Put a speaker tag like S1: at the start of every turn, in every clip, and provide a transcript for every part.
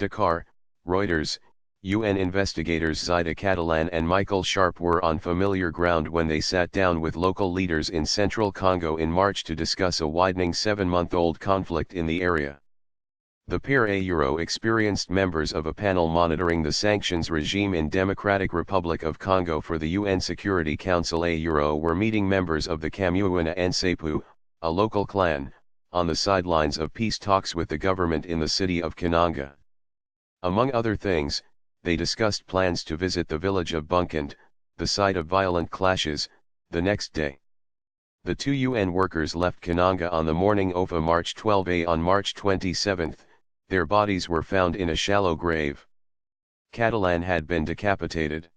S1: Dakar, Reuters. UN investigators Zaida Catalan and Michael Sharp were on familiar ground when they sat down with local leaders in central Congo in March to discuss a widening 7-month-old conflict in the area. The pair experienced members of a panel monitoring the sanctions regime in Democratic Republic of Congo for the UN Security Council were meeting members of the Kamuina Nsepu, a local clan, on the sidelines of peace talks with the government in the city of Kananga. Among other things, they discussed plans to visit the village of Bunkand, the site of violent clashes, the next day. The two UN workers left Kananga on the morning of March 12. On March 27, their bodies were found in a shallow grave. Catalan had been decapitated.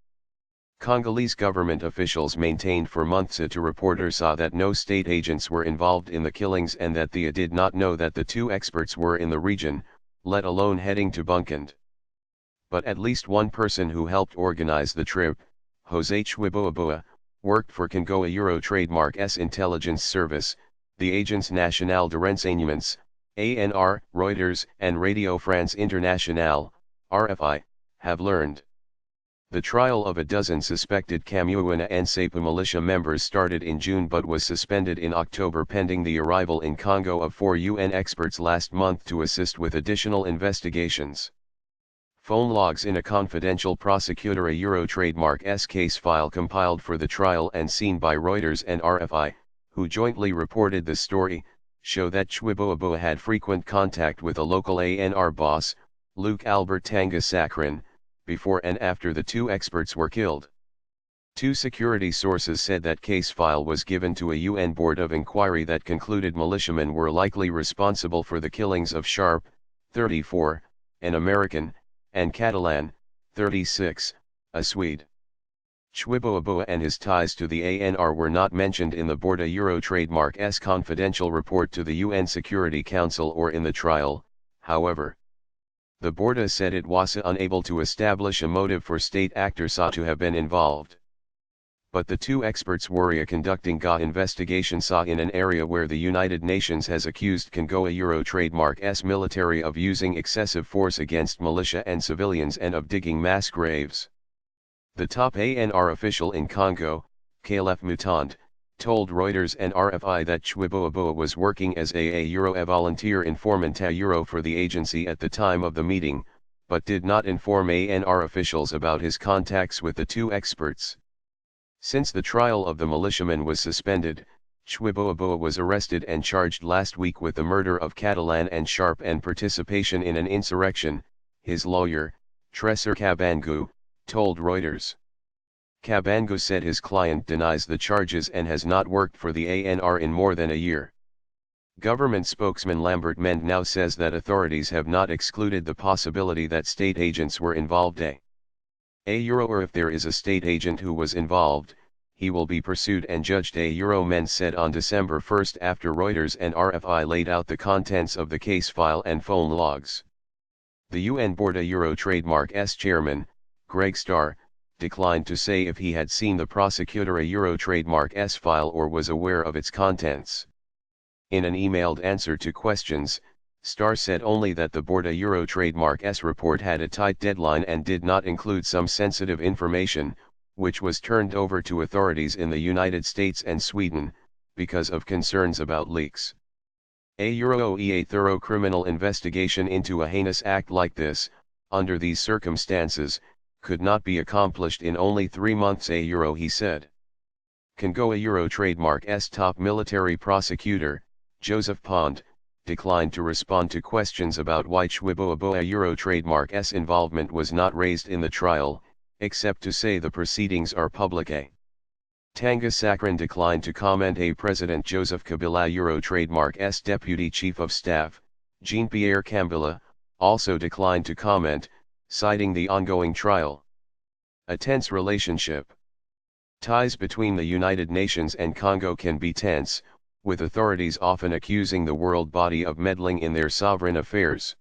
S1: Congolese government officials maintained for months to reporters that no state agents were involved in the killings and that they did not know that the two experts were in the region, let alone heading to Bunkand. But at least one person who helped organize the trip, José Chiboaboa, worked for Congo Trademark's intelligence service, the Agence Nationale de Renseignements, ANR, Reuters, and Radio France Internationale, RFI, have learned. The trial of a dozen suspected Kamuina Nsepu militia members started in June but was suspended in October pending the arrival in Congo of 4 UN experts last month to assist with additional investigations. Phone logs in a confidential Prosecuto Trademark's case file compiled for the trial and seen by Reuters and RFI, who jointly reported the story, show that Chiboaboa had frequent contact with a local ANR boss, Luc Albert Tanga Sakrin, before and after the two experts were killed. Two security sources said that case file was given to a UN board of inquiry that concluded militiamen were likely responsible for the killings of Sharp, 34, an American, and Catalan, 36, a Swede. Chiboaboa and his ties to the ANR were not mentioned in the Borda Trademark's confidential report to the UN Security Council or in the trial, however. The Borda said it was unable to establish a motive for state actors to have been involved. But the two experts were conducting investigations in an area where the United Nations has accused Congo Trademark's military of using excessive force against militia and civilians and of digging mass graves. The top ANR official in Congo, Caleb Mutant, told Reuters and RFI that Chiboaboa was working as a volunteer informant for the agency at the time of the meeting, but did not inform ANR officials about his contacts with the two experts. Since the trial of the militiamen was suspended, Chiboaboa was arrested and charged last week with the murder of Catalan and Sharp and participation in an insurrection, his lawyer, Tresor Kabangu, told Reuters. Kabangu said his client denies the charges and has not worked for the ANR in more than a year. Government spokesman Lambert Mende now says that authorities have not excluded the possibility that state agents were involved. Or if there is a state agent who was involved, he will be pursued and judged. Mende said on December 1 after Reuters and RFI laid out the contents of the case file and phone logs. The UN Borda Trademark's chairman, Greg Starr, declined to say if he had seen the Prosecuto Trademark's file or was aware of its contents. In an emailed answer to questions, Starr said only that the Borda Trademark's report had a tight deadline and did not include some sensitive information, which was turned over to authorities in the United States and Sweden, because of concerns about leaks. A thorough criminal investigation into a heinous act like this, under these circumstances, could not be accomplished in only 3 months. He said. Congo Trademark's top military prosecutor, Joseph Pond, declined to respond to questions about why Chiboaboa Trademark's involvement was not raised in the trial, except to say the proceedings are public. Tanga Sakrin declined to comment. President Joseph Kabila Trademark's Deputy Chief of Staff, Jean-Pierre Kambila, also declined to comment, citing the ongoing trial. A tense relationship. Ties between the United Nations and Congo can be tense, with authorities often accusing the world body of meddling in their sovereign affairs.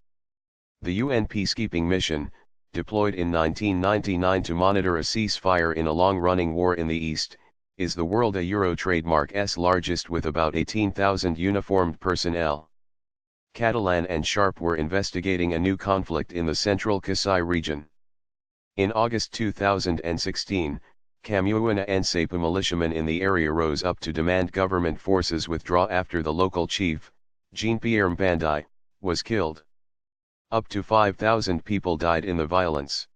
S1: The UN peacekeeping mission, deployed in 1999 to monitor a ceasefire in a long-running war in the East, is the World Trademark's largest with about 18,000 uniformed personnel. Catalan and Sharp were investigating a new conflict in the central Kasai region. In August 2016, Kamuana and Sapa militiamen in the area rose up to demand government forces withdraw after the local chief, Jean-Pierre Mbandai, was killed. Up to 5,000 people died in the violence.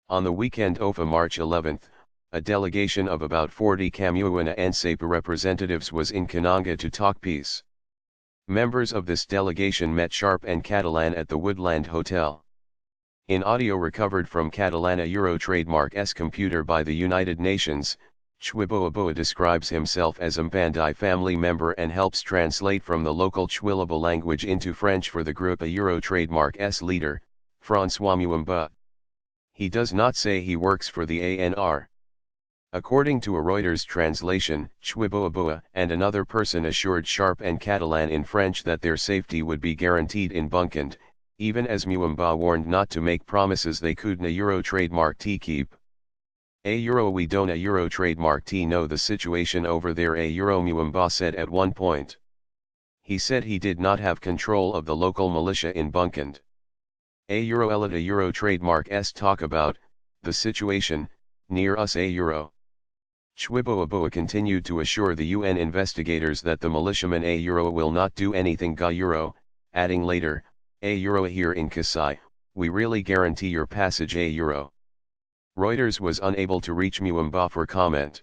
S1: On the weekend of March 11, a delegation of about 40 Kamuana and Sapa representatives was in Congo to talk peace. Members of this delegation met Sharp and Catalan at the Woodland Hotel. In audio recovered from Catalana Euro Trademark's computer by the United Nations, Chwiboaboa describes himself as a Mbandai family member and helps translate from the local Chwilabo language into French for the group a Euro Trademark's leader, François Muamba. He does not say he works for the ANR. According to a Reuters translation, Chwiboaboa and another person assured Sharp and Catalan in French that their safety would be guaranteed in Bunkend, even as Muamba warned not to make promises they couldn't Euro trademark keep. We don't Euro trademark know the situation over there Muamba said at one point. He said he did not have control of the local militia in Bunkend. Euro trademark talk about, the situation, near us Chwiboaboa continued to assure the UN investigators that the militiamen will not do anything adding later, here in Kasai, we really guarantee your passage Reuters was unable to reach Muamba for comment.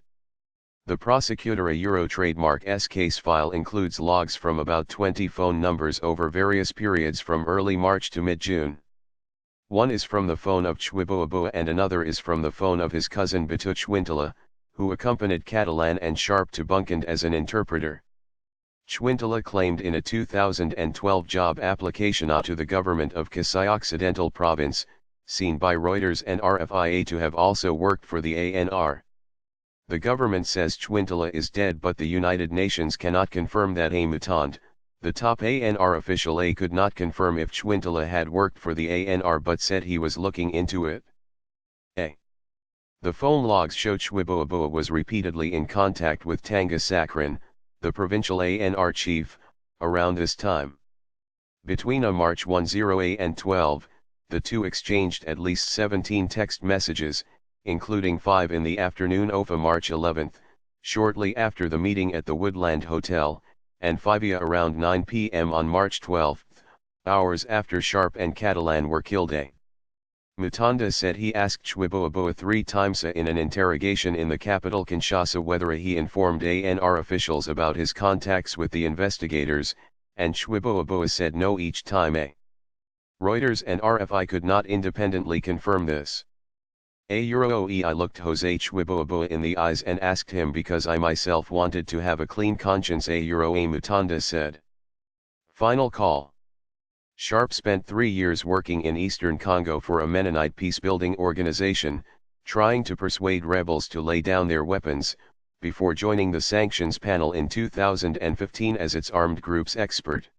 S1: The Prosecutor Euro Trademark's case file includes logs from about 20 phone numbers over various periods from early March to mid-June. One is from the phone of Chwiboaboa and another is from the phone of his cousin Batu Chwintala, who accompanied Catalan and Sharp to Bunkend as an interpreter. Chwintala claimed in a 2012 job application to the government of Kasai Occidental Province, seen by Reuters and RFIA to have also worked for the ANR. The government says Chwintala is dead, but the United Nations cannot confirm that Mutand, the top ANR official could not confirm if Chwintala had worked for the ANR but said he was looking into it. The phone logs show Chwiboaboa was repeatedly in contact with Tanga Sakran, the provincial ANR chief, around this time. Between March 10 and 12, the two exchanged at least 17 text messages, including 5 in the afternoon of March 11, shortly after the meeting at the Woodland Hotel, and 5 around 9 p.m. on March 12, hours after Sharp and Catalan were killed. Mutanda said he asked Chwiboaboa 3 times in an interrogation in the capital Kinshasa whether he informed ANR officials about his contacts with the investigators, and Chwiboaboa said no each time. Reuters and RFI could not independently confirm this. I looked Jose Chwiboaboa in the eyes and asked him because I myself wanted to have a clean conscience Mutanda said. Final call. Sharp spent 3 years working in eastern Congo for a Mennonite peacebuilding organization, trying to persuade rebels to lay down their weapons, before joining the sanctions panel in 2015 as its armed groups expert.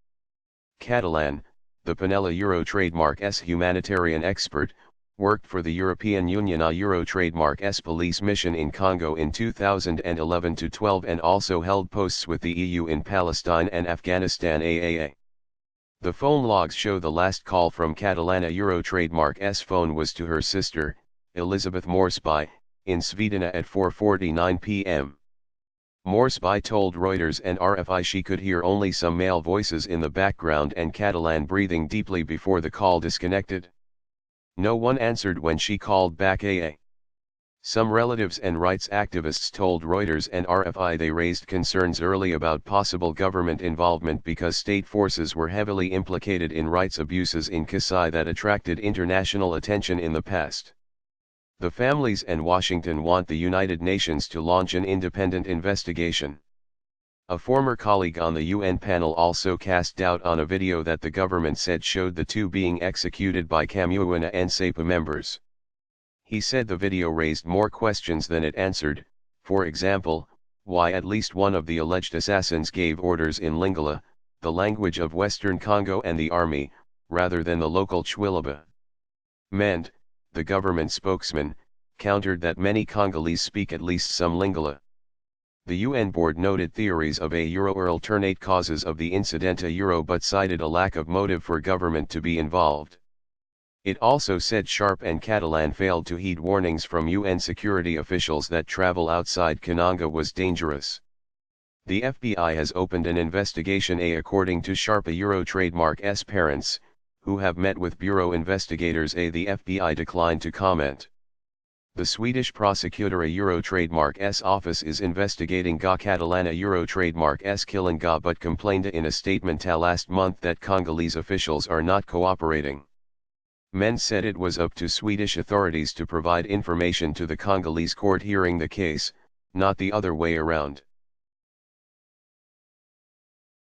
S1: Catalan, the Panella Euro Trademark's humanitarian expert, worked for the European Union Euro Trademark's police mission in Congo in 2011-12 and also held posts with the EU in Palestine and Afghanistan. The phone logs show the last call from Catalana Euro Trademark's phone was to her sister, Elizabeth Morsby, in Svedena at 4:49 p.m. Morsby told Reuters and RFI she could hear only some male voices in the background and Catalan breathing deeply before the call disconnected. No one answered when she called back. Some relatives and rights activists told Reuters and RFI they raised concerns early about possible government involvement because state forces were heavily implicated in rights abuses in Kasai that attracted international attention in the past. The families and Washington want the United Nations to launch an independent investigation. A former colleague on the UN panel also cast doubt on a video that the government said showed the two being executed by Kamuana and Sapa members. He said the video raised more questions than it answered, for example, why at least one of the alleged assassins gave orders in Lingala, the language of Western Congo and the army, rather than the local Chwilaba. Mend, the government spokesman, countered that many Congolese speak at least some Lingala. The UN board noted theories of alternate causes of the incident but cited a lack of motive for government to be involved. It also said Sharp and Catalan failed to heed warnings from UN security officials that travel outside Congo was dangerous. The FBI has opened an investigation according to Sharp trademark's parents, who have met with bureau investigators. The FBI declined to comment. The Swedish Prosecutor trademark's office is investigating Catalan trademark's killing but complained in a statement last month that Congolese officials are not cooperating. Men said it was up to Swedish authorities to provide information to the Congolese court hearing the case, not the other way around.